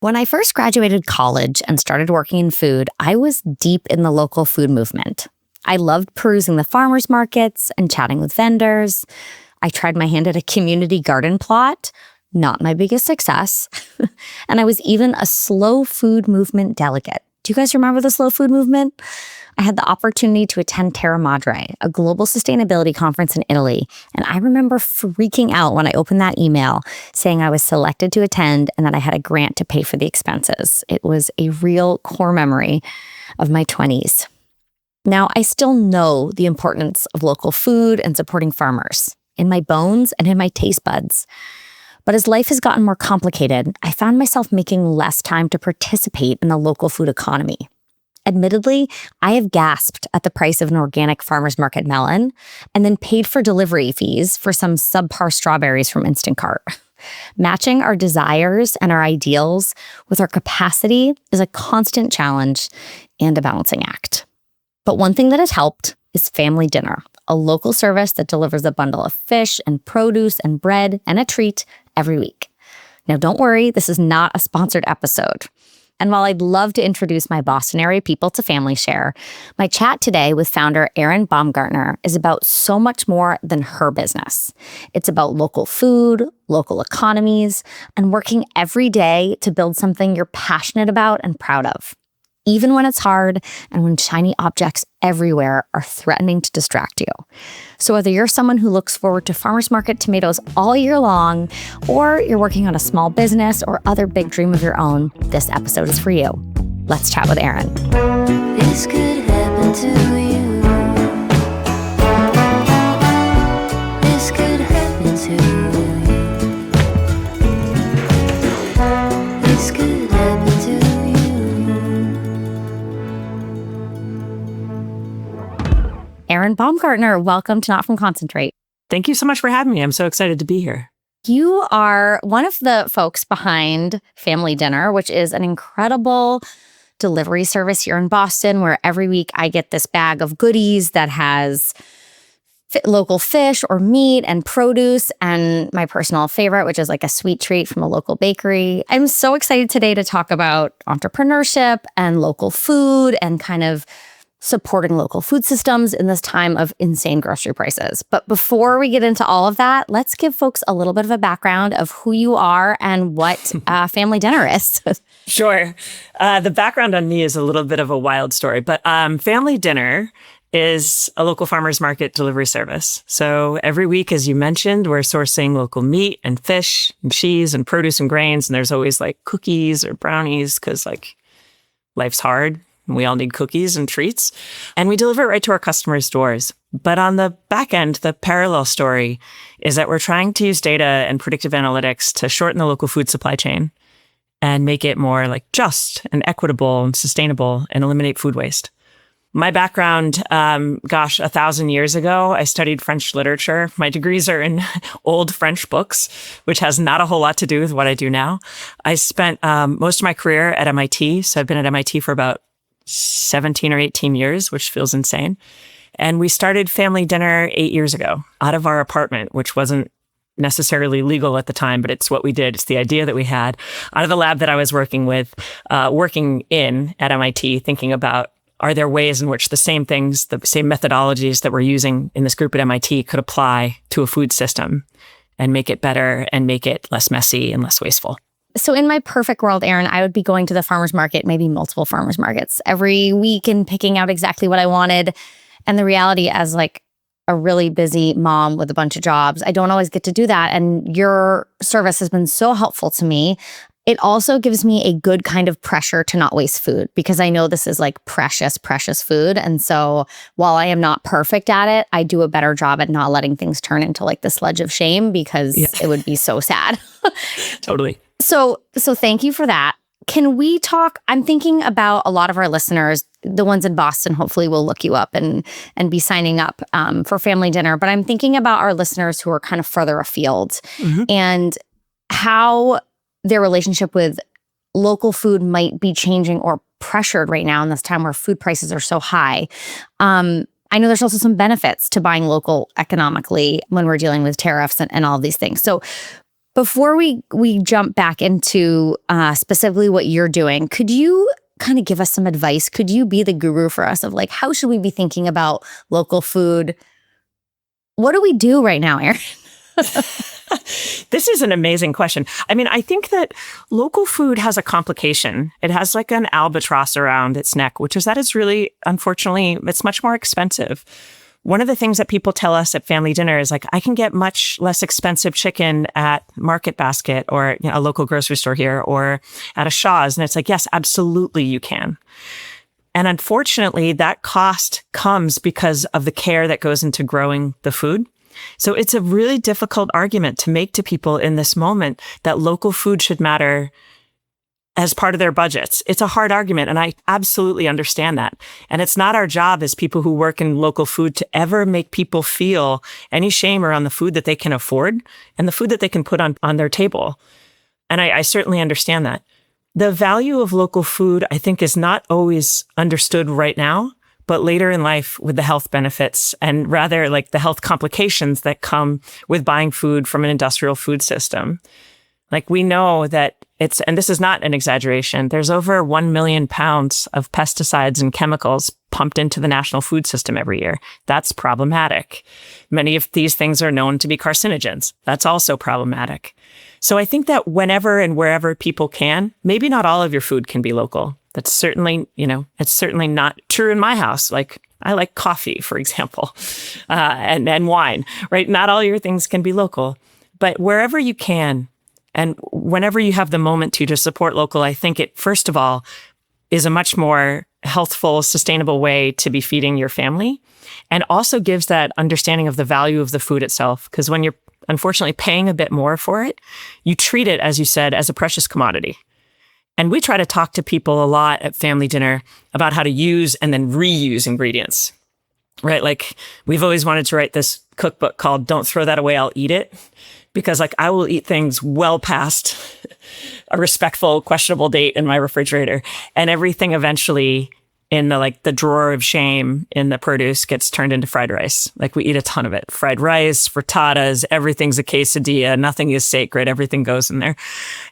When I first graduated college and started working in food, I was deep in the local food movement. I loved perusing the farmers markets and chatting with vendors. I tried my hand at a community garden plot, not my biggest success. And I was even a slow food movement delegate. Do you guys remember the slow food movement? I had the opportunity to attend Terra Madre, a global sustainability conference in Italy. And I remember freaking out when I opened that email saying I was selected to attend and that I had a grant to pay for the expenses. It was a real core memory of my 20s. Now, I still know the importance of local food and supporting farmers in my bones and in my taste buds. But as life has gotten more complicated, I found myself making less time to participate in the local food economy. Admittedly, I have gasped at the price of an organic farmer's market melon and then paid for delivery fees for some subpar strawberries from Instacart. Matching our desires and our ideals with our capacity is a constant challenge and a balancing act. But one thing that has helped is Family Dinner, a local service that delivers a bundle of fish and produce and bread and a treat every week. Now, don't worry, this is not a sponsored episode. And while I'd love to introduce my Boston area people to Family Share, my chat today with founder Erin Baumgartner is about so much more than her business. It's about local food, local economies, and working every day to build something you're passionate about and proud of, even when it's hard and when shiny objects everywhere are threatening to distract you. So whether you're someone who looks forward to farmers market tomatoes all year long, or you're working on a small business or other big dream of your own, this episode is for you. Let's chat with Erin. This could happen to you. This could happen to you. This could happen to you. Erin Baumgartner, welcome to Not From Concentrate. Thank you so much for having me. I'm so excited to be here. You are one of the folks behind Family Dinner, which is an incredible delivery service here in Boston, where every week I get this bag of goodies that has local fish or meat and produce, and my personal favorite, which is like a sweet treat from a local bakery. I'm so excited today to talk about entrepreneurship and local food and kind of supporting local food systems in this time of insane grocery prices. But before we get into all of that, let's give folks a little bit of a background of who you are and what Family Dinner is. Sure. The background on me is a little bit of a wild story, but Family Dinner is a local farmers market delivery service. So every week, as you mentioned, we're sourcing local meat and fish and cheese and produce and grains. And there's always like cookies or brownies because like life's hard. We all need cookies and treats, and we deliver it right to our customers' doors. But on the back end, the parallel story is that we're trying to use data and predictive analytics to shorten the local food supply chain and make it more like just and equitable and sustainable and eliminate food waste. My background, 1,000 years ago, I studied French literature. My degrees are in old French books, which has not a whole lot to do with what I do now. I spent most of my career at MIT. So I've been at MIT for about 17 or 18 years, which feels insane. And we started Family Dinner 8 years ago out of our apartment, which wasn't necessarily legal at the time, but it's what we did. It's the idea that we had out of the lab that I was working in at MIT, thinking about, are there ways in which the same things, the same methodologies that we're using in this group at MIT could apply to a food system and make it better and make it less messy and less wasteful? So in my perfect world, Erin, I would be going to the farmer's market, maybe multiple farmer's markets every week and picking out exactly what I wanted. And the reality, as like a really busy mom with a bunch of jobs, I don't always get to do that. And your service has been so helpful to me. It also gives me a good kind of pressure to not waste food, because I know this is like precious, precious food. And so while I am not perfect at it, I do a better job at not letting things turn into like the sludge of shame, because it would be so sad. Totally. So thank you for that. Can we talk? I'm thinking about a lot of our listeners, the ones in Boston, hopefully will look you up and be signing up for Family Dinner. But I'm thinking about our listeners who are kind of further afield and how their relationship with local food might be changing or pressured right now in this time where food prices are so high. I know there's also some benefits to buying local economically when we're dealing with tariffs and all of these things. So Before we jump back into specifically what you're doing, could you kind of give us some advice? Could you be the guru for us of like, how should we be thinking about local food? What do we do right now, Erin? This is an amazing question. I mean, I think that local food has a complication. It has like an albatross around its neck, which is that it's really, unfortunately, it's much more expensive. One of the things that people tell us at family dinner is like, I can get much less expensive chicken at Market Basket or a local grocery store here or at a Shaw's. And it's like, yes, absolutely you can. And unfortunately, that cost comes because of the care that goes into growing the food. So it's a really difficult argument to make to people in this moment that local food should matter as part of their budgets. It's a hard argument, and I absolutely understand that. And it's not our job as people who work in local food to ever make people feel any shame around the food that they can afford and the food that they can put on their table. And I certainly understand that. The value of local food, I think, is not always understood right now, but later in life with the health benefits and rather like the health complications that come with buying food from an industrial food system. Like we know that and this is not an exaggeration, there's over 1 million pounds of pesticides and chemicals pumped into the national food system every year. That's problematic. Many of these things are known to be carcinogens. That's also problematic. So I think that whenever and wherever people can, maybe not all of your food can be local. That's certainly, it's certainly not true in my house. Like I like coffee, for example, and wine, right? Not all your things can be local, but wherever you can, and whenever you have the moment to support local, I think it, first of all, is a much more healthful, sustainable way to be feeding your family, and also gives that understanding of the value of the food itself. Because when you're unfortunately paying a bit more for it, you treat it, as you said, as a precious commodity. And we try to talk to people a lot at family dinner about how to use and then reuse ingredients, right? Like we've always wanted to write this cookbook called Don't Throw That Away, I'll Eat It. Because like I will eat things well past a respectful, questionable date in my refrigerator. And everything eventually in the drawer of shame in the produce gets turned into fried rice. Like we eat a ton of it. Fried rice, frittatas, everything's a quesadilla. Nothing is sacred. Everything goes in there.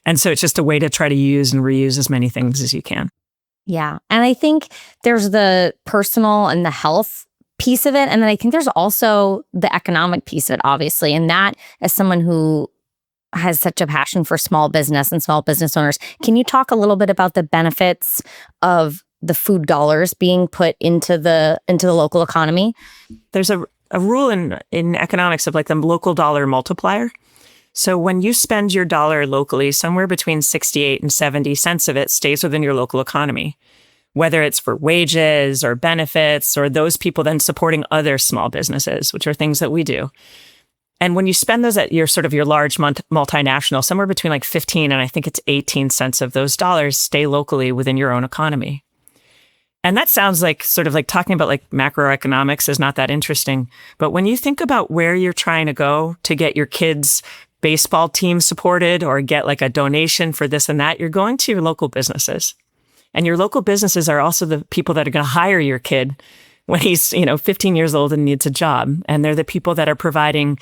And so it's just a way to try to use and reuse as many things as you can. Yeah. And I think there's the personal and the health piece of it. And then I think there's also the economic piece of it, obviously. And that, as someone who has such a passion for small business and small business owners, can you talk a little bit about the benefits of the food dollars being put into the local economy? There's a rule in economics of like the local dollar multiplier. So when you spend your dollar locally, somewhere between 68 and 70 cents of it stays within your local economy, whether it's for wages or benefits or those people then supporting other small businesses, which are things that we do. And when you spend those at your large multinational, somewhere between like 15 and I think it's 18 cents of those dollars stay locally within your own economy. And that sounds like sort of like talking about like macroeconomics is not that interesting. But when you think about where you're trying to go to get your kids' baseball team supported or get like a donation for this and that, you're going to your local businesses. And your local businesses are also the people that are going to hire your kid when he's, 15 years old and needs a job. And they're the people that are providing,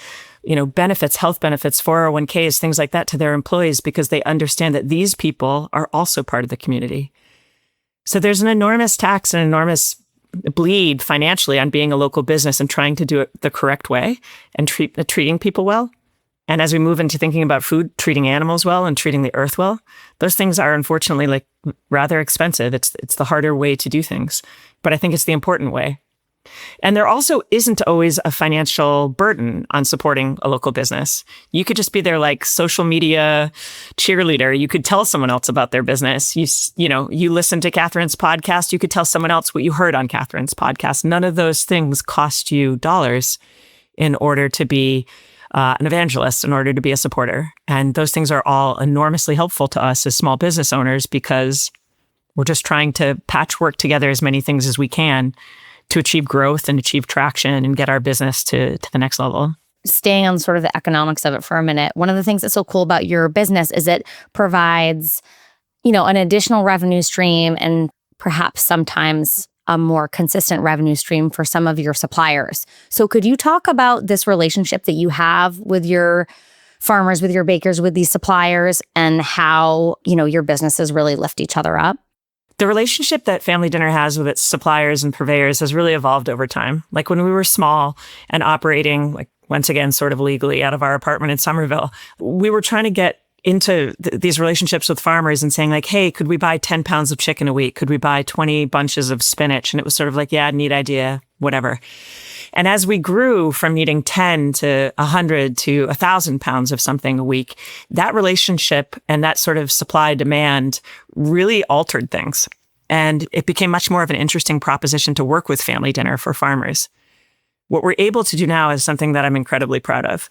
benefits, health benefits, 401ks, things like that to their employees because they understand that these people are also part of the community. So there's an enormous tax and enormous bleed financially on being a local business and trying to do it the correct way and treating people well. And as we move into thinking about food, treating animals well and treating the earth well, those things are unfortunately like rather expensive. It's the harder way to do things, but I think it's the important way. And there also isn't always a financial burden on supporting a local business. You could just be their like social media cheerleader. You could tell someone else about their business. You listen to Catherine's podcast. You could tell someone else what you heard on Catherine's podcast. None of those things cost you dollars in order to be an evangelist, in order to be a supporter. And those things are all enormously helpful to us as small business owners because we're just trying to patchwork together as many things as we can to achieve growth and achieve traction and get our business to the next level. Staying on sort of the economics of it for a minute, one of the things that's so cool about your business is it provides, an additional revenue stream and perhaps sometimes a more consistent revenue stream for some of your suppliers. So could you talk about this relationship that you have with your farmers, with your bakers, with these suppliers, and how, your businesses really lift each other up? The relationship that Family Dinner has with its suppliers and purveyors has really evolved over time. Like when we were small and operating, like once again, sort of legally out of our apartment in Somerville, we were trying to get into these relationships with farmers and saying like, hey, could we buy 10 pounds of chicken a week? Could we buy 20 bunches of spinach? And it was sort of like, yeah, neat idea, whatever. And as we grew from needing 10 to 100 to 1,000 pounds of something a week, that relationship and that sort of supply demand really altered things. And it became much more of an interesting proposition to work with Family Dinner for farmers. What we're able to do now is something that I'm incredibly proud of.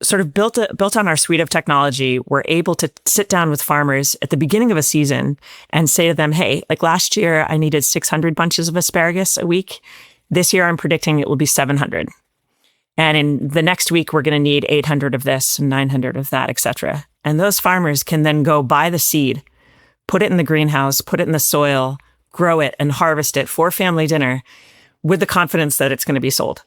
Sort of built on our suite of technology, we're able to sit down with farmers at the beginning of a season and say to them, hey, like last year, I needed 600 bunches of asparagus a week. This year, I'm predicting it will be 700. And in the next week, we're going to need 800 of this, 900 of that, et cetera. And those farmers can then go buy the seed, put it in the greenhouse, put it in the soil, grow it, and harvest it for Family Dinner with the confidence that it's going to be sold,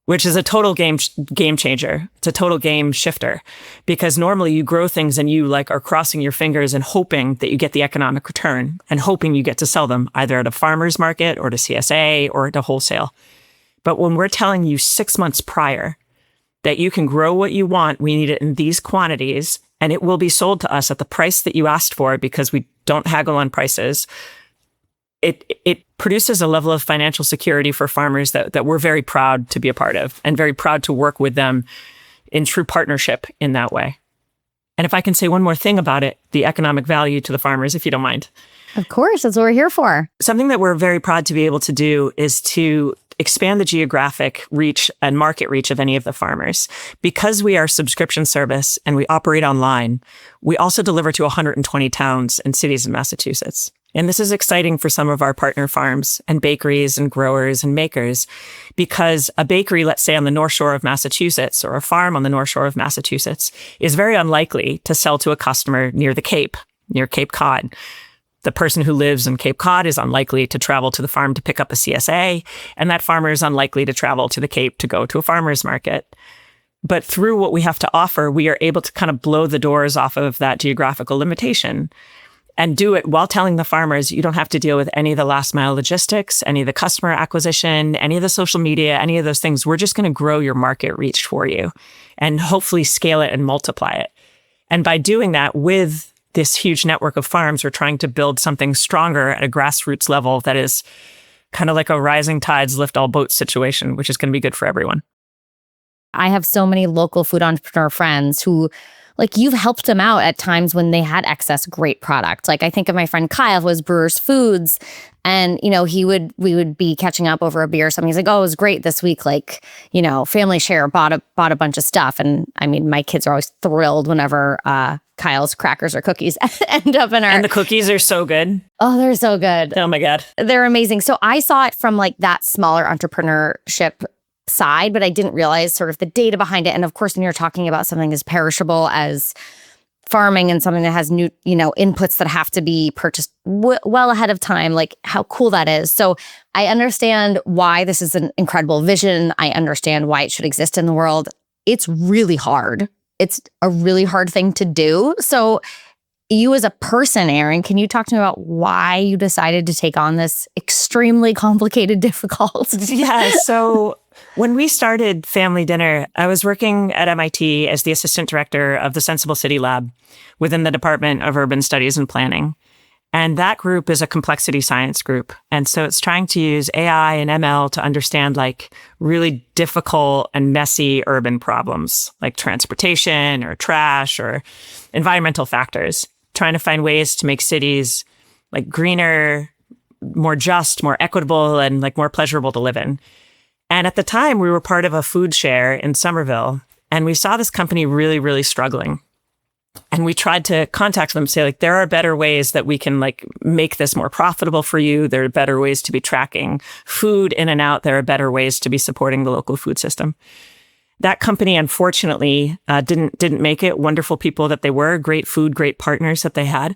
which is a total game changer. It's a total game shifter, because normally you grow things and you like are crossing your fingers and hoping that you get the economic return and hoping you get to sell them either at a farmer's market or to CSA or to wholesale. But when we're telling you 6 months prior that you can grow what you want, we need it in these quantities, and it will be sold to us at the price that you asked for because we don't haggle on prices, it produces a level of financial security for farmers that we're very proud to be a part of and very proud to work with them in true partnership in that way. And if I can say one more thing about it, the economic value to the farmers, if you don't mind. Of course, that's what we're here for. Something that we're very proud to be able to do is to expand the geographic reach and market reach of any of the farmers. Because we are a subscription service and we operate online, we also deliver to 120 towns and cities in Massachusetts. And this is exciting for some of our partner farms and bakeries and growers and makers, because a bakery, let's say on the North Shore of Massachusetts, or a farm on the North Shore of Massachusetts, is very unlikely to sell to a customer near the Cape, near Cape Cod. The person who lives in Cape Cod is unlikely to travel to the farm to pick up a CSA, and that farmer is unlikely to travel to the Cape to go to a farmer's market. But through what we have to offer, we are able to kind of blow the doors off of that geographical limitation and do it while telling the farmers, you don't have to deal with any of the last mile logistics, any of the customer acquisition, any of the social media, any of those things. We're just going to grow your market reach for you and hopefully scale it and multiply it. And by doing that with this huge network of farms, we're trying to build something stronger at a grassroots level that is kind of like a rising tides lift all boats situation, which is going to be good for everyone. I have so many local food entrepreneur friends who, like, you've helped them out at times when they had excess great product. Like, I think of my friend Kyle, who was Brewers Foods, and, we would be catching up over a beer or something. He's like, oh, it was great this week. Like, family share bought a bunch of stuff. And I mean, my kids are always thrilled whenever Kyle's crackers or cookies end up in our... And the cookies are so good. Oh, they're so good. Oh my God. They're amazing. So I saw it from like that smaller entrepreneurship side, but I didn't realize sort of the data behind it. And of course, when you're talking about something as perishable as farming and something that has new, inputs that have to be purchased well ahead of time, like how cool that is. So I understand why this is an incredible vision. I understand why it should exist in the world. It's really hard. It's a really hard thing to do. So you as a person, Erin, can you talk to me about why you decided to take on this extremely complicated, difficult? Yeah. So when we started Family Dinner, I was working at MIT as the assistant director of the Sensible City Lab within the Department of Urban Studies and Planning. And that group is a complexity science group. And so it's trying to use AI and ML to understand like really difficult and messy urban problems like transportation or trash or environmental factors, trying to find ways to make cities like greener, more just, more equitable, and like more pleasurable to live in. And at the time, we were part of a food share in Somerville, and we saw this company really, really struggling. And we tried to contact them, say, like, there are better ways that we can like make this more profitable for you. There are better ways to be tracking food in and out. There are better ways to be supporting the local food system. That company, unfortunately, didn't make it. Wonderful people that they were, great food, great partners that they had.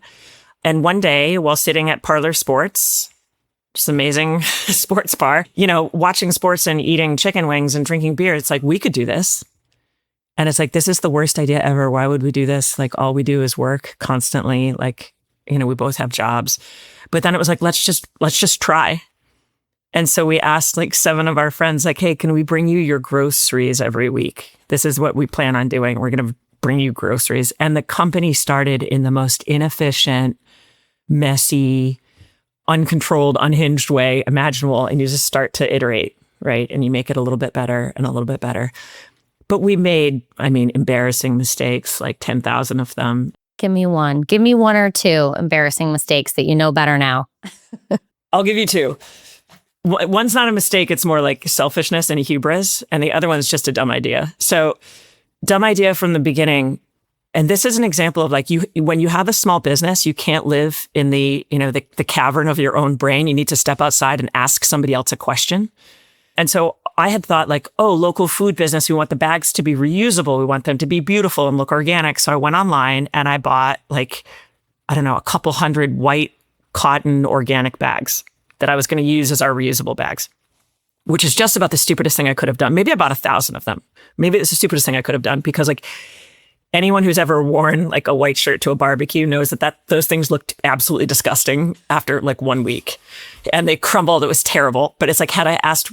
And one day, while sitting at Parlor Sports, just amazing sports bar, watching sports and eating chicken wings and drinking beer, it's like, we could do this. And it's like, this is the worst idea ever. Why would we do this? Like, all we do is work constantly. Like, we both have jobs. But then it was like, let's just try. And so we asked like 7 of our friends, like, hey, can we bring you your groceries every week? This is what we plan on doing. We're going to bring you groceries. And the company started in the most inefficient, messy, uncontrolled, unhinged way imaginable. And you just start to iterate, right? And you make it a little bit better and a little bit better. But we made, embarrassing mistakes, like 10,000 of them. Give me one. Give me 1 or 2 embarrassing mistakes that you know better now. I'll give you 2. One's not a mistake. It's more like selfishness and hubris. And the other one's just a dumb idea. So dumb idea from the beginning. And this is an example of like when you have a small business, you can't live in the cavern of your own brain. You need to step outside and ask somebody else a question. And so I had thought like, local food business, we want the bags to be reusable. We want them to be beautiful and look organic. So I went online and I bought like, a couple hundred white cotton organic bags that I was going to use as our reusable bags, which is just about the stupidest thing I could have done. Maybe I bought 1,000 of them. Maybe it's the stupidest thing I could have done because like anyone who's ever worn like a white shirt to a barbecue knows that those things looked absolutely disgusting after like 1 week and they crumbled. It was terrible. But it's like, had I asked,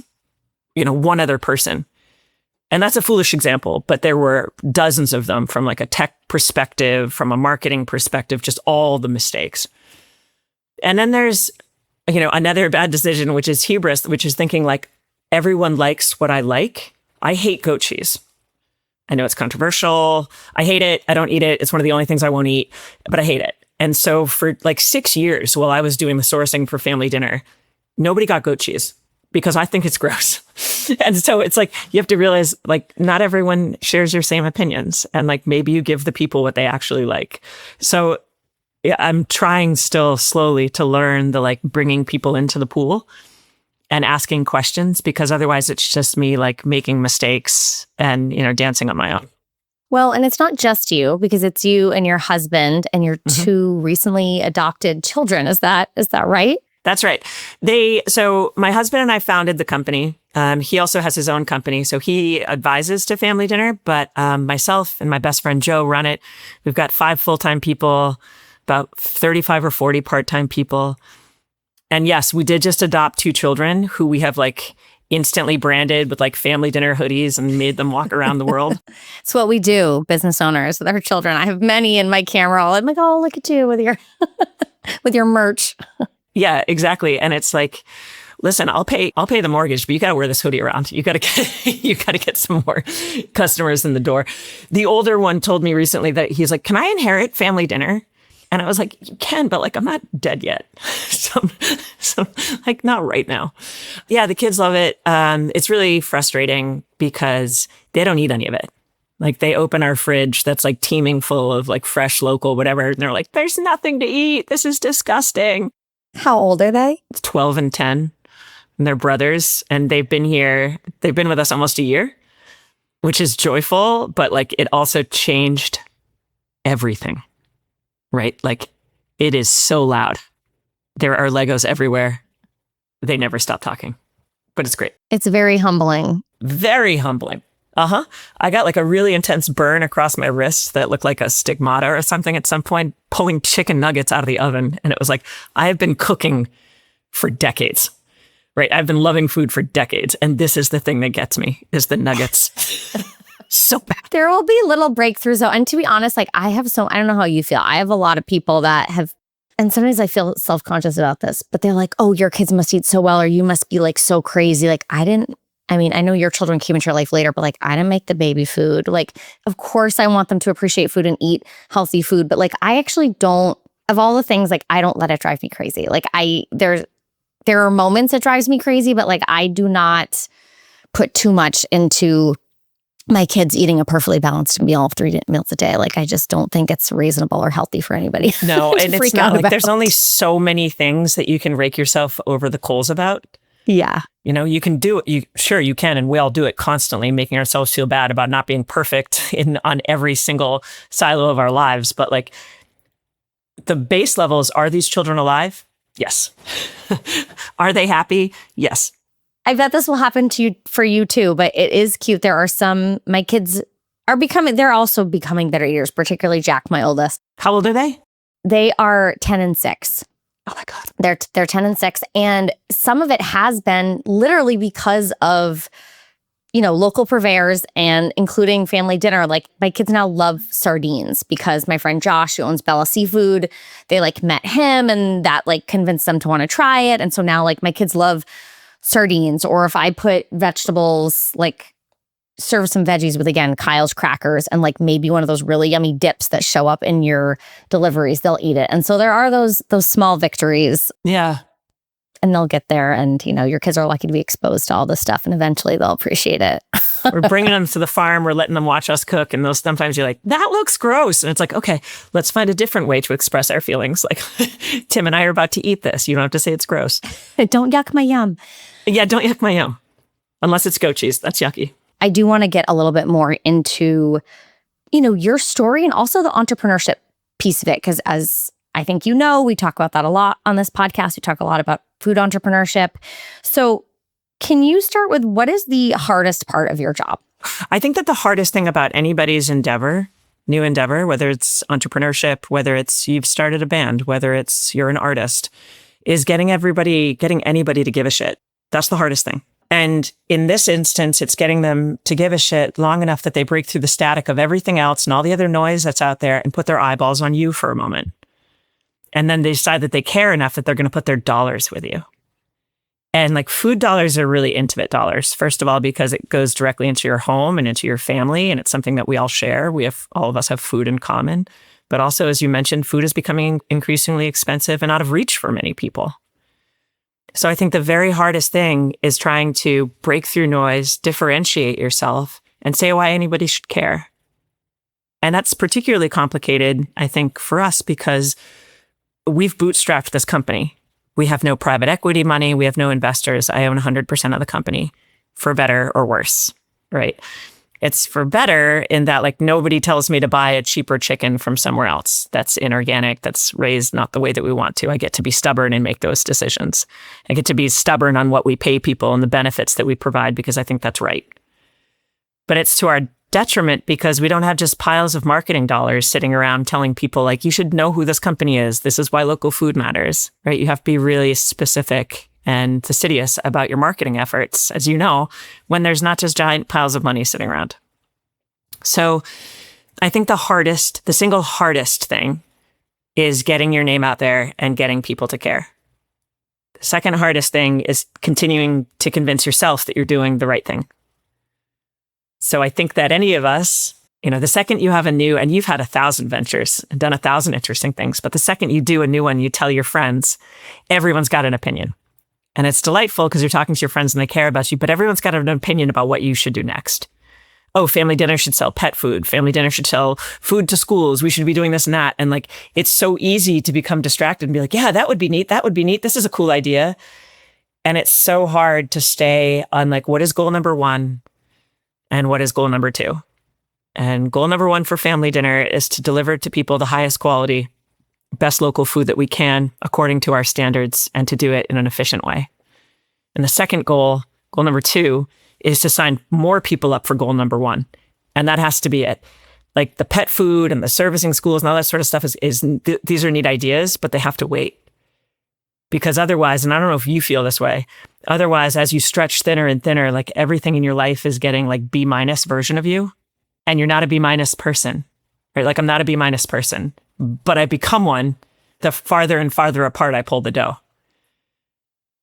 one other person, and that's a foolish example, but there were dozens of them from like a tech perspective, from a marketing perspective, just all the mistakes. And then there's, another bad decision, which is hubris, which is thinking like everyone likes what I like. I hate goat cheese. I know it's controversial. I hate it. I don't eat it. It's one of the only things I won't eat, but I hate it. And so for like 6 years while I was doing the sourcing for family dinner, nobody got goat cheese because I think it's gross. And so it's like, you have to realize like not everyone shares your same opinions. And like, maybe you give the people what they actually like. So yeah, I'm trying still slowly to learn the like bringing people into the pool and asking questions, because otherwise it's just me like making mistakes and, dancing on my own. Well, and it's not just you, because it's you and your husband and your 2 recently adopted children. Is that right? That's right. So my husband and I founded the company. He also has his own company. So he advises to Family Dinner, but myself and my best friend Joe run it. We've got 5 full-time people, about 35 or 40 part-time people. And yes, we did just adopt 2 children who we have like instantly branded with like Family Dinner hoodies and made them walk around the world. It's what we do, business owners with our children. I have many in my camera. I'm like, oh, look at you with your with your merch. Yeah, exactly. And it's like, listen, I'll pay the mortgage, but you got to wear this hoodie around. You got to get some more customers in the door. The older one told me recently that he's like, can I inherit Family Dinner? And I was like, you can, but like, I'm not dead yet. so like, not right now. Yeah, the kids love it. It's really frustrating because they don't eat any of it. Like they open our fridge that's like teeming full of like fresh, local, whatever. And they're like, there's nothing to eat. This is disgusting. How old are they? It's 12 and 10. And they're brothers. And they've been with us almost a year, which is joyful, but like it also changed everything. Right? Like it is so loud. There are Legos everywhere. They never stop talking, but it's great. It's very humbling. Very humbling. I got like a really intense burn across my wrist that looked like a stigmata or something at some point, pulling chicken nuggets out of the oven. And it was like, I have been cooking for decades, right? I've been loving food for decades. And this is the thing that gets me, is the nuggets. So bad. There will be little breakthroughs though. And to be honest, like I don't know how you feel. I have a lot of people that have, and sometimes I feel self-conscious about this, but they're like, oh, your kids must eat so well, or you must be like so crazy. Like I know your children came into your life later, but like I didn't make the baby food. Like, of course I want them to appreciate food and eat healthy food. But like, I actually don't, of all the things, like I don't let it drive me crazy. Like there are moments it drives me crazy, but like I do not put too much into my kids eating a perfectly balanced meal of 3 meals a day. Like, I just don't think it's reasonable or healthy for anybody. No, and it's not like there's only so many things that you can rake yourself over the coals about. Yeah. You can do it. Sure, you can. And we all do it constantly, making ourselves feel bad about not being perfect on every single silo of our lives. But like the base levels, are these children alive? Yes. Are they happy? Yes. I bet this will happen for you too, but it is cute. There are my kids they're also becoming better eaters, particularly Jack, my oldest. How old are they? They are 10 and 6. Oh my God. They're 10 and 6. And some of it has been literally because of, local purveyors and including family dinner. Like my kids now love sardines because my friend Josh, who owns Bella Seafood, they met him and that convinced them to want to try it. And so now my kids love sardines, or if I put vegetables, serve some veggies with, again, Kyle's crackers and maybe one of those really yummy dips that show up in your deliveries, they'll eat it. And so there are those small victories. Yeah. And they'll get there, and your kids are lucky to be exposed to all this stuff, and eventually they'll appreciate it. We're bringing them to the farm. We're letting them watch us cook, and sometimes you're like, that looks gross, and it's like, okay, let's find a different way to express our feelings. Tim and I are about to eat this. You don't have to say it's gross. Don't yuck my yum. Yeah, don't yuck my yum, unless it's goat cheese. That's yucky. I do want to get a little bit more into, your story and also the entrepreneurship piece of it, because as I think we talk about that a lot on this podcast. We talk a lot about food entrepreneurship. So can you start with what is the hardest part of your job? I think that the hardest thing about anybody's new endeavor, whether it's entrepreneurship, whether it's you've started a band, whether it's you're an artist, is getting anybody to give a shit. That's the hardest thing. And in this instance, it's getting them to give a shit long enough that they break through the static of everything else and all the other noise that's out there and put their eyeballs on you for a moment. And then they decide that they care enough that they're going to put their dollars with you. And food dollars are really intimate dollars. First of all, because it goes directly into your home and into your family. And it's something that we all share. All of us have food in common. But also, as you mentioned, food is becoming increasingly expensive and out of reach for many people. So I think the very hardest thing is trying to break through noise, differentiate yourself, and say why anybody should care. And that's particularly complicated, I think, for us because we've bootstrapped this company. We have no private equity money. We have no investors. I own 100% of the company, for better or worse, right? It's for better in that nobody tells me to buy a cheaper chicken from somewhere else that's inorganic, that's raised not the way that we want to. I get to be stubborn and make those decisions. I get to be stubborn on what we pay people and the benefits that we provide because I think that's right. But it's to our detriment because we don't have just piles of marketing dollars sitting around telling people you should know who this company is. This is why local food matters, right? You have to be really specific and fastidious about your marketing efforts, as you know, when there's not just giant piles of money sitting around. So I think the single hardest thing is getting your name out there and getting people to care. The second hardest thing is continuing to convince yourself that you're doing the right thing. So I think that any of us, the second you have and you've had 1,000 ventures and done 1,000 interesting things, but the second you do a new one, you tell your friends, everyone's got an opinion. And it's delightful because you're talking to your friends and they care about you, but everyone's got an opinion about what you should do next. Oh, family dinner should sell pet food. Family dinner should sell food to schools. We should be doing this and that. And it's so easy to become distracted and be like, yeah, that would be neat. That would be neat. This is a cool idea. And it's so hard to stay on what is goal number one and what is goal number two. And goal number one for family dinner is to deliver to people the highest quality, best local food that we can according to our standards and to do it in an efficient way. And the second goal number two, is to sign more people up for goal number one. And that has to be it. The pet food and the servicing schools and all that sort of stuff these are neat ideas, but they have to wait. Because otherwise, and I don't know if you feel this way, otherwise, as you stretch thinner and thinner, everything in your life is getting B- version of you. And you're not a B- person, right? I'm not a B- person, but I become one the farther and farther apart I pull the dough.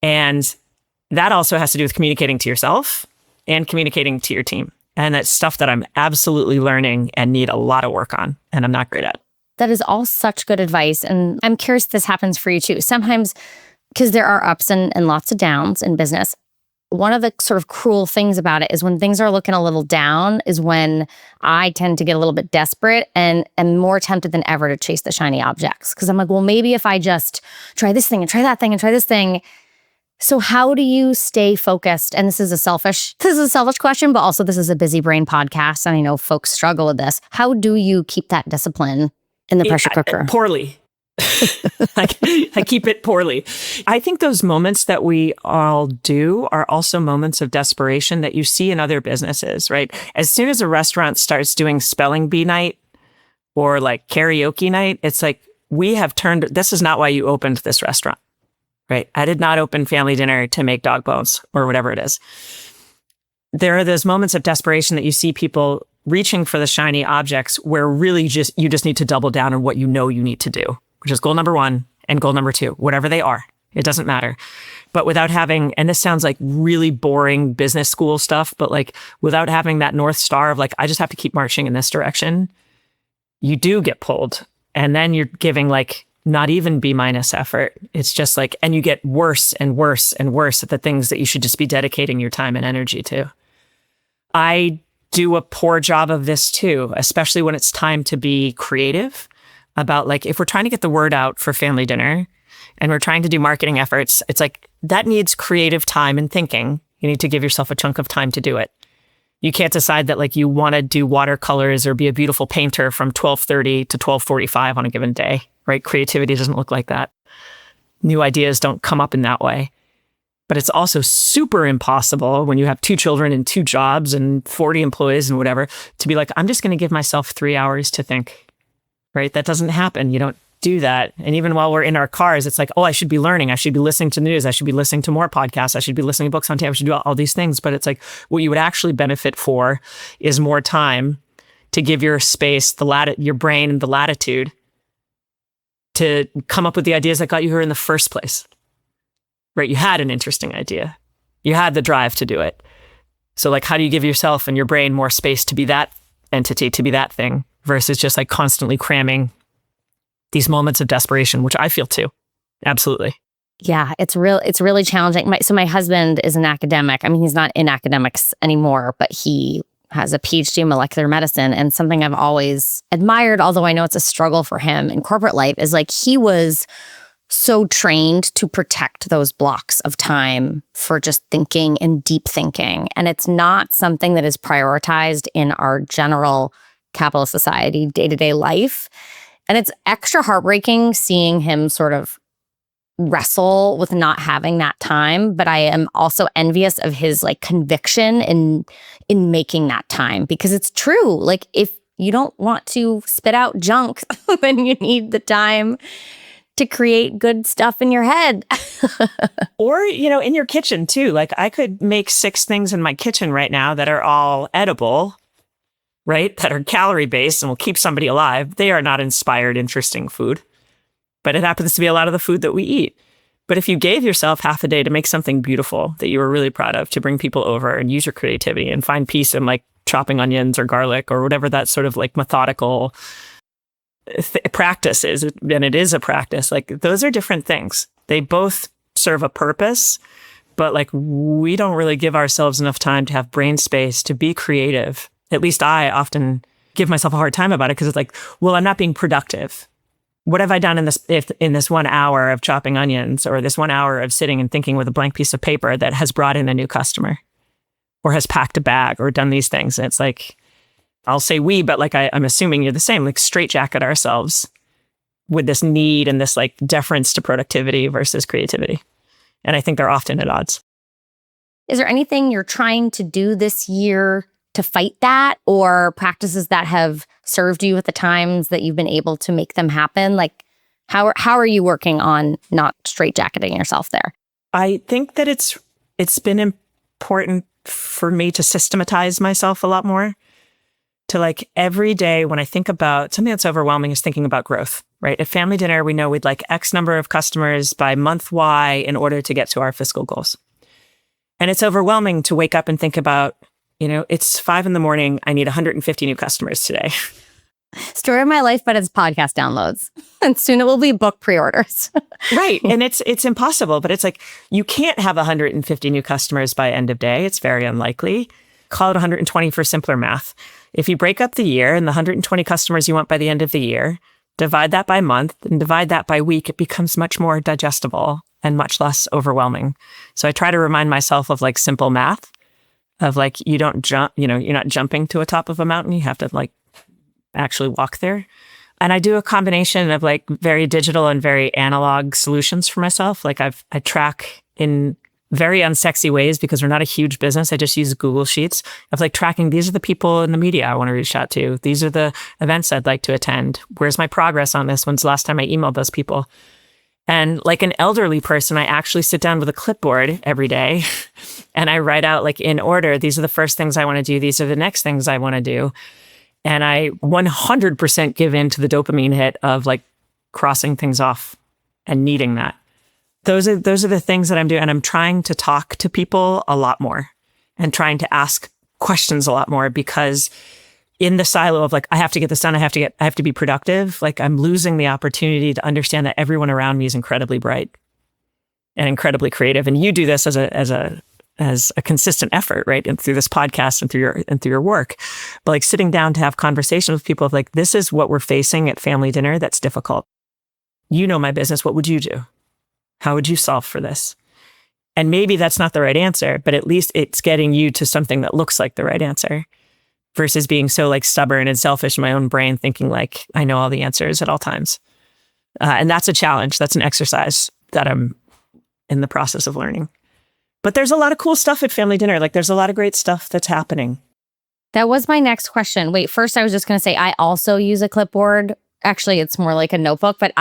And that also has to do with communicating to yourself and communicating to your team. And that's stuff that I'm absolutely learning and need a lot of work on, and I'm not great at. That is all such good advice. And I'm curious if this happens for you too. Sometimes, because there are ups and lots of downs in business, one of the sort of cruel things about it is when things are looking a little down is when I tend to get a little bit desperate and am more tempted than ever to chase the shiny objects. Because I'm like, well, maybe if I just try this thing and try that thing and try this thing. So how do you stay focused? And this is a selfish question, but also this is a busy brain podcast. And I know folks struggle with this. How do you keep that discipline in the pressure cooker? Poorly. I keep it poorly. I think those moments that we all do are also moments of desperation that you see in other businesses, right? As soon as a restaurant starts doing spelling bee night or like karaoke night, it's like, this is not why you opened this restaurant, right? I did not open family dinner to make dog bones or whatever it is. There are those moments of desperation that you see people reaching for the shiny objects where really you just need to double down on what you know you need to do, which is goal number 1 and goal number 2, whatever they are. It doesn't matter. But without having, and this sounds like really boring business school stuff, but like without having that North Star of like, I just have to keep marching in this direction, you do get pulled. And then you're giving like not even B- effort. It's just like, and you get worse and worse and worse at the things that you should just be dedicating your time and energy to. I do a poor job of this too, especially when it's time to be creative about like, if we're trying to get the word out for family dinner and we're trying to do marketing efforts, it's like that needs creative time and thinking. You need to give yourself a chunk of time to do it. You can't decide that like you want to do watercolors or be a beautiful painter from 12:30 to 12:45 on a given day, right? Creativity doesn't look like that. New ideas don't come up in that way. But it's also super impossible when you have 2 children and 2 jobs and 40 employees and whatever to be like, I'm just going to give myself 3 hours to think, right? That doesn't happen. You don't do that. And even while we're in our cars, it's like, oh, I should be learning. I should be listening to the news. I should be listening to more podcasts. I should be listening to books on tape. I should do all these things. But it's like what you would actually benefit for is more time to give your space, your brain the latitude to come up with the ideas that got you here in the first place. Right? You had an interesting idea. You had the drive to do it. So like, how do you give yourself and your brain more space to be that entity, to be that thing, versus just like constantly cramming these moments of desperation, which I feel too. Absolutely. Yeah, it's really challenging. My husband is an academic. I mean, he's not in academics anymore, but he has a PhD in molecular medicine. And something I've always admired, although I know it's a struggle for him in corporate life, is like he was so trained to protect those blocks of time for just thinking and deep thinking. And it's not something that is prioritized in our general capitalist society day-to-day life. And it's extra heartbreaking seeing him sort of wrestle with not having that time. But I am also envious of his like conviction in making that time, because it's true. Like if you don't want to spit out junk, then you need the time to create good stuff in your head. Or, in your kitchen too. Like I could make 6 things in my kitchen right now that are all edible, right? That are calorie based and will keep somebody alive. They are not inspired, interesting food, but it happens to be a lot of the food that we eat. But if you gave yourself half a day to make something beautiful that you were really proud of, to bring people over and use your creativity and find peace in like chopping onions or garlic or whatever that sort of like methodical practice is, and it is a practice, like those are different things. They both serve a purpose, but like we don't really give ourselves enough time to have brain space to be creative. At least I often give myself a hard time about it because it's like, well, I'm not being productive. What have I done in this 1 hour of chopping onions or this 1 hour of sitting and thinking with a blank piece of paper that has brought in a new customer or has packed a bag or done these things? And it's like, I'll say we, but like I'm assuming you're the same, like straitjacket ourselves with this need and this like deference to productivity versus creativity. And I think they're often at odds. Is there anything you're trying to do this year to fight that, or practices that have served you at the times that you've been able to make them happen? Like how are you working on not straitjacketing yourself there? I think that it's been important for me to systematize myself a lot more. To like every day when I think about something that's overwhelming is thinking about growth, right? At family dinner, we know we'd like X number of customers by month Y in order to get to our fiscal goals. And it's overwhelming to wake up and think about, it's 5 a.m. I need 150 new customers today. Story of my life, but it's podcast downloads. And soon it will be book pre-orders. Right. And it's impossible, but it's like, you can't have 150 new customers by end of day. It's very unlikely. Call it 120 for simpler math. If you break up the year and the 120 customers you want by the end of the year, divide that by month and divide that by week, it becomes much more digestible and much less overwhelming. So I try to remind myself of like simple math of like, you don't jump, you're not jumping to a top of a mountain. You have to like actually walk there. And I do a combination of like very digital and very analog solutions for myself. Like I track in very unsexy ways because we're not a huge business. I just use Google Sheets of like tracking, these are the people in the media I want to reach out to. These are the events I'd like to attend. Where's my progress on this? When's the last time I emailed those people? And like an elderly person, I actually sit down with a clipboard every day and I write out like in order, these are the first things I want to do. These are the next things I want to do. And I 100% give in to the dopamine hit of like crossing things off and needing that. Those are the things that I'm doing. And I'm trying to talk to people a lot more and trying to ask questions a lot more, because in the silo of like, I have to get this done, I have to be productive, like I'm losing the opportunity to understand that everyone around me is incredibly bright and incredibly creative. And you do this as a consistent effort, right? And through this podcast and through your work. But like sitting down to have conversations with people of like, this is what we're facing at family dinner that's difficult. You know my business, what would you do? How would you solve for this? And maybe that's not the right answer, but at least it's getting you to something that looks like the right answer versus being so like stubborn and selfish in my own brain, thinking like I know all the answers at all times. And that's a challenge. That's an exercise that I'm in the process of learning. But there's a lot of cool stuff at family dinner. Like there's a lot of great stuff that's happening. That was my next question. Wait, first I was just going to say I also use a clipboard. Actually, it's more like a notebook, but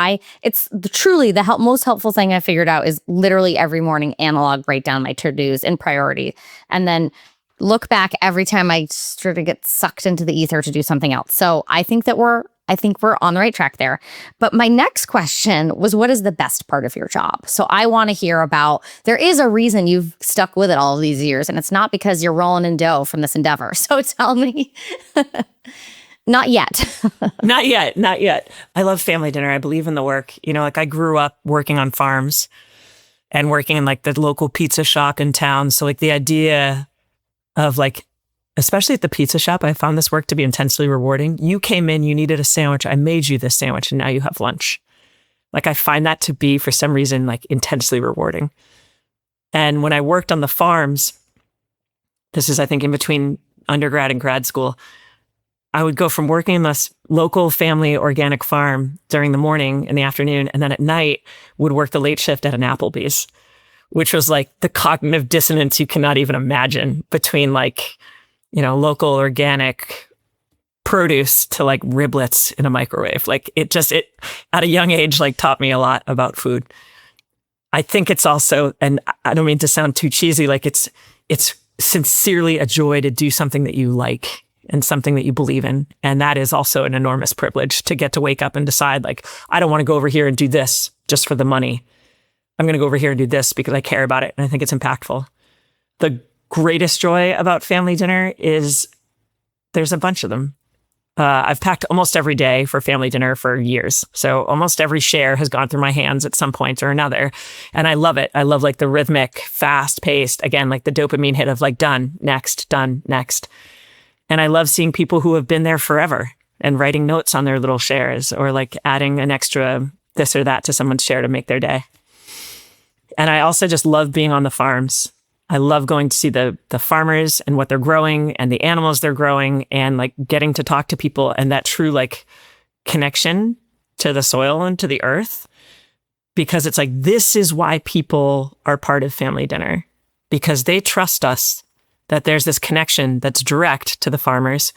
it's truly the most helpful thing I figured out is literally every morning analog write down my to-dos in priority and then look back every time I sort of get sucked into the ether to do something else. So I think we're on the right track there. But my next question was, what is the best part of your job? So I want to hear about, there is a reason you've stuck with it all of these years, and it's not because you're rolling in dough from this endeavor. So tell me. Not yet. Not yet. I love family dinner. I believe in the work. You know, like I grew up working on farms and working in like the local pizza shop in town. So like the idea of like, especially at the pizza shop, I found this work to be intensely rewarding. You came in, you needed a sandwich. I made you this sandwich and now you have lunch. Like I find that to be, for some reason, like intensely rewarding. And when I worked on the farms, this is, I think, in between undergrad and grad school, I would go from working in this local family organic farm during the morning and the afternoon, and then at night would work the late shift at an Applebee's, which was like the cognitive dissonance you cannot even imagine between like, you know, local organic produce to like riblets in a microwave. Like it at a young age, like taught me a lot about food. I think it's also, and I don't mean to sound too cheesy, like it's sincerely a joy to do something that you like and something that you believe in. And that is also an enormous privilege to get to wake up and decide like, I don't want to go over here and do this just for the money. I'm going to go over here and do this because I care about it. And I think it's impactful. The greatest joy about family dinner is there's a bunch of them. I've packed almost every day for family dinner for years. So almost every share has gone through my hands at some point or another. And I love it. I love like the rhythmic, fast paced, again, like the dopamine hit of like done, next. And I love seeing people who have been there forever and writing notes on their little shares or like adding an extra this or that to someone's share to make their day. And I also just love being on the farms. I love going to see the farmers and what they're growing and the animals they're growing and like getting to talk to people and that true like connection to the soil and to the earth. Because it's like, this is why people are part of family dinner, because they trust us that there's this connection that's direct to the farmers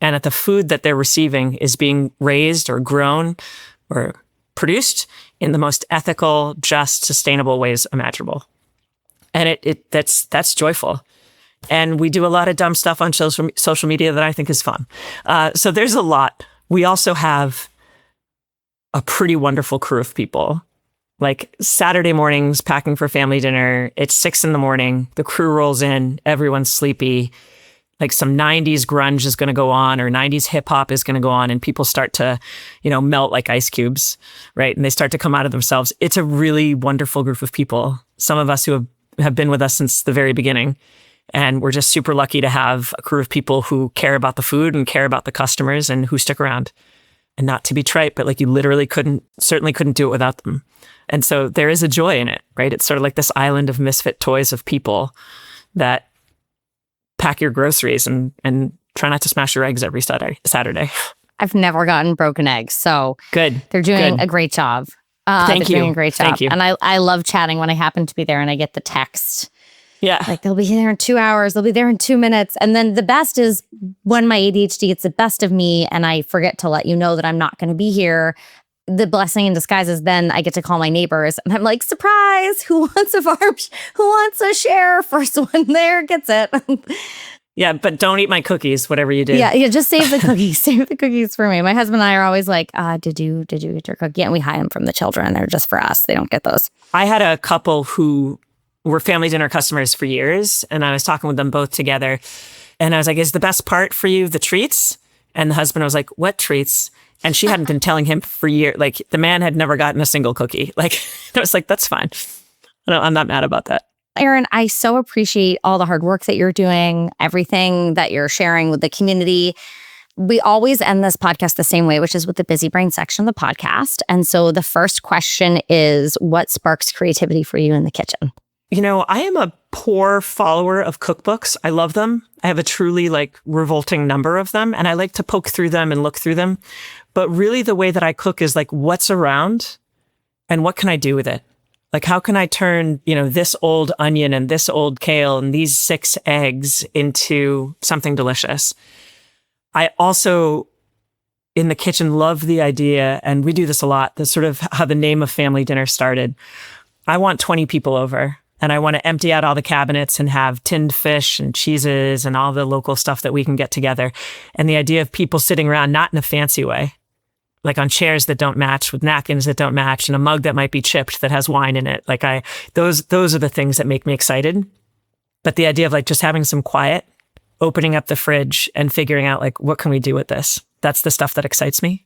and that the food that they're receiving is being raised or grown or produced in the most ethical, just, sustainable ways imaginable. And that's joyful. And we do a lot of dumb stuff on social media that I think is fun. So there's a lot. We also have a pretty wonderful crew of people. Like Saturday mornings, packing for family dinner, it's 6 a.m. The crew rolls in, everyone's sleepy. Like some 90s grunge is going to go on or 90s hip hop is going to go on and people start to, you know, melt like ice cubes, right? And they start to come out of themselves. It's a really wonderful group of people. Some of us who have been with us since the very beginning. And we're just super lucky to have a crew of people who care about the food and care about the customers and who stick around. And not to be trite, but like you literally certainly couldn't do it without them. And so there is a joy in it, right? It's sort of like this island of misfit toys of people that pack your groceries and try not to smash your eggs every Saturday. I've never gotten broken eggs. So Good. they're doing Good. a great job. Thank They're you. doing a great job. Thank you. And I love chatting when I happen to be there and I get the text. Yeah. Like they'll be there in 2 hours. They'll be there in 2 minutes. And then the best is when my ADHD gets the best of me and I forget to let you know that I'm not going to be here. The blessing in disguise is then I get to call my neighbors and I'm like, surprise, who wants a farm? Who wants a share? First one there gets it. Yeah, but don't eat my cookies, whatever you do. Yeah, just save the cookies. Save the cookies for me. My husband and I are always like, did you get your cookie? And we hide them from the children. They're just for us. They don't get those. I had a couple who were family dinner customers for years, and I was talking with them both together. And I was like, is the best part for you the treats? And the husband was like, what treats? And she hadn't been telling him for years. Like, the man had never gotten a single cookie. Like, I was like, that's fine. I'm not mad about that. Erin, I so appreciate all the hard work that you're doing, everything that you're sharing with the community. We always end this podcast the same way, which is with the busy brain section of the podcast. And so the first question is, what sparks creativity for you in the kitchen? You know, I am a poor follower of cookbooks. I love them. I have a truly revolting number of them, and I like to poke through them and look through them. But really the way that I cook is what's around and what can I do with it? How can I turn, this old onion and this old kale and these 6 eggs into something delicious? I also, in the kitchen, love the idea, and we do this a lot, that's sort of how the name of family dinner started. I want 20 people over, and I want to empty out all the cabinets and have tinned fish and cheeses and all the local stuff that we can get together. And the idea of people sitting around, not in a fancy way, on chairs that don't match, with napkins that don't match, and a mug that might be chipped that has wine in it. Those are the things that make me excited. But the idea of just having some quiet, opening up the fridge and figuring out what can we do with this? That's the stuff that excites me.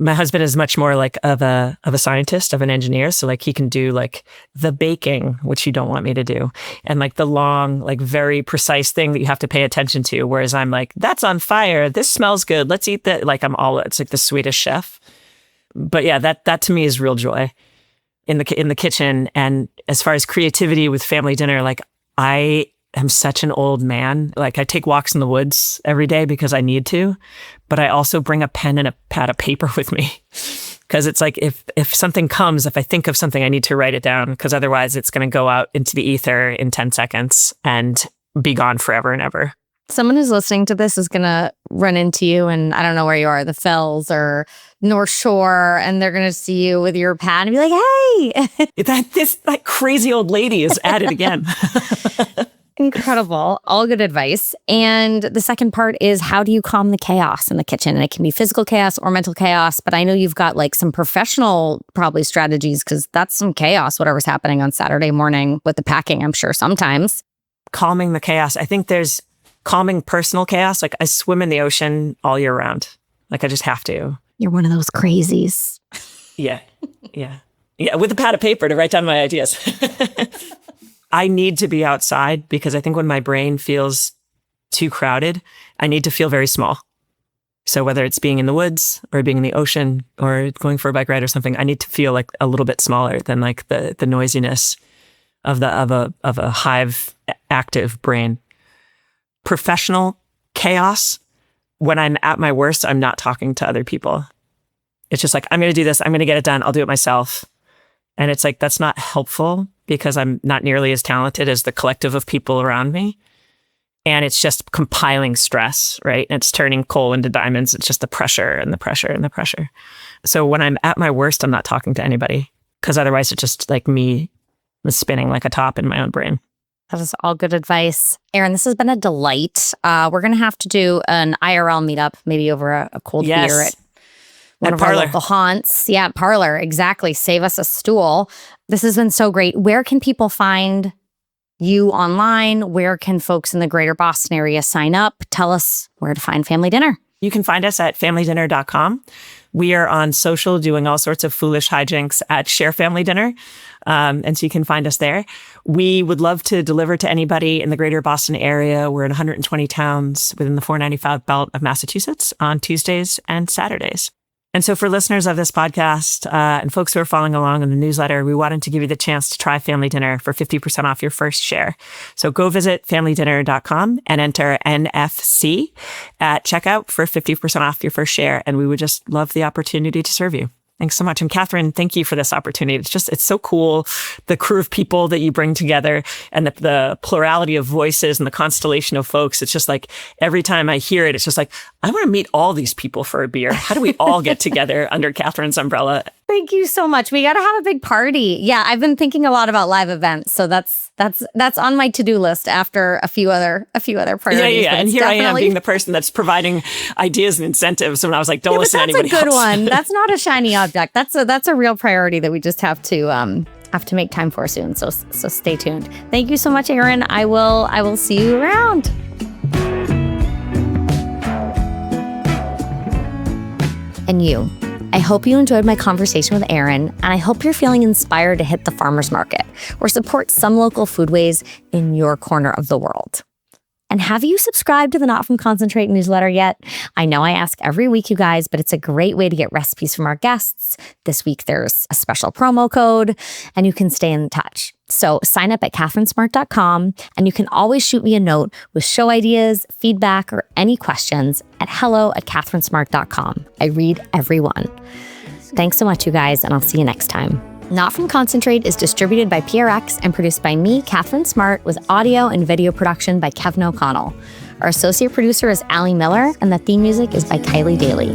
My husband is much more of a scientist, of an engineer. So he can do the baking, which you don't want me to do. And the long, very precise thing that you have to pay attention to. Whereas I'm that's on fire. This smells good. Let's eat that. It's the Swedish chef. But yeah, that to me is real joy in the kitchen. And as far as creativity with family dinner, I am such an old man. I take walks in the woods every day because I need to, but I also bring a pen and a pad of paper with me. Because it's if something comes, if I think of something, I need to write it down, because otherwise it's going to go out into the ether in 10 seconds and be gone forever and ever. Someone who's listening to this is going to run into you, and I don't know where you are, the Fells or North Shore, and they're going to see you with your pad and be like, hey! that crazy old lady is at it again. Incredible. All good advice. And the second part is, how do you calm the chaos in the kitchen? And it can be physical chaos or mental chaos, but I know you've got some professional probably strategies, because that's some chaos, whatever's happening on Saturday morning with the packing, I'm sure sometimes. Calming the chaos. I think there's calming personal chaos. I swim in the ocean all year round. I just have to. You're one of those crazies. Yeah. With a pad of paper to write down my ideas. I need to be outside, because I think when my brain feels too crowded, I need to feel very small. So whether it's being in the woods or being in the ocean or going for a bike ride or something, I need to feel a little bit smaller than the noisiness of a hive active brain. Professional chaos. When I'm at my worst, I'm not talking to other people. It's just I'm going to do this. I'm going to get it done. I'll do it myself. And it's that's not helpful, because I'm not nearly as talented as the collective of people around me. And it's just compiling stress, right? And it's turning coal into diamonds. It's just the pressure and the pressure and the pressure. So when I'm at my worst, I'm not talking to anybody, because otherwise it's just me spinning like a top in my own brain. That is all good advice. Erin, this has been a delight. We're going to have to do an IRL meetup, maybe over a cold beer at one of our local haunts. Yeah, Parlor. Exactly. Save us a stool. This has been so great. Where can people find you online? Where can folks in the greater Boston area sign up? Tell us where to find family dinner. You can find us at familydinner.com. We are on social doing all sorts of foolish hijinks at Share Family Dinner. And so you can find us there. We would love to deliver to anybody in the greater Boston area. We're in 120 towns within the 495 belt of Massachusetts on Tuesdays and Saturdays. And so for listeners of this podcast and folks who are following along in the newsletter, we wanted to give you the chance to try Family Dinner for 50% off your first share. So go visit familydinner.com and enter NFC at checkout for 50% off your first share. And we would just love the opportunity to serve you. Thanks so much. And Catherine, thank you for this opportunity. It's so cool, the crew of people that you bring together and the plurality of voices and the constellation of folks. It's just like every time I hear it, it's just like, I want to meet all these people for a beer. How do we all get together under Catherine's umbrella? Thank you so much. We got to have a big party. Yeah, I've been thinking a lot about live events, so that's on my to-do list after a few other priorities. Yeah. And here I am being the person that's providing ideas and incentives. And I was like, don't listen to anybody else. That's a good one. That's not a shiny object. That's a real priority that we just have to make time for soon. So stay tuned. Thank you so much, Erin. I will see you around. And you. I hope you enjoyed my conversation with Erin, and I hope you're feeling inspired to hit the farmer's market or support some local foodways in your corner of the world. And have you subscribed to the Not From Concentrate newsletter yet? I know I ask every week, you guys, but it's a great way to get recipes from our guests. This week, there's a special promo code, and you can stay in touch. So sign up at catherinesmart.com, and you can always shoot me a note with show ideas, feedback, or any questions at hello@catherinesmart.com. I read every one. Thanks so much, you guys, and I'll see you next time. Not From Concentrate is distributed by PRX and produced by me, Catherine Smart, with audio and video production by Kevin O'Connell. Our associate producer is Allie Miller, and the theme music is by Kylie Daly.